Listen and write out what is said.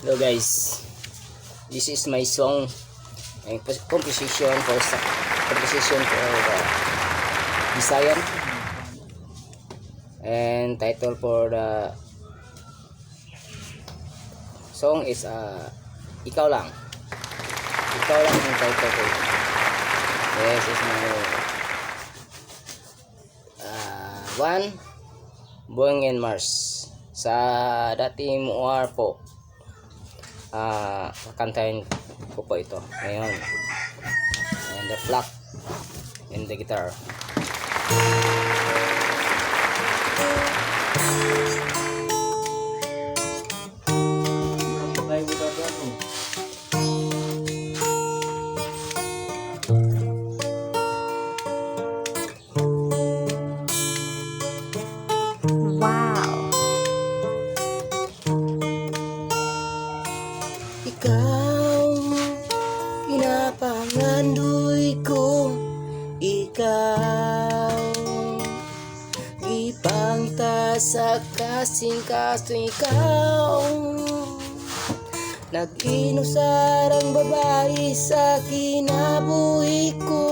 Hello guys, this is my song and composition for Visayan, and title for the song is Ikaw Lang. Ikaw Lang yung title ko. Yes, is my one Boeing and Mars sa dati Muar po. Kakantahin ko po ito ngayon, and the flak and the guitar. Ikaw, pinapangandoy ko. Ikaw, ipangta sa kasing-kaso. Ikaw, nag-inusarang babae sa kinabuhi ko.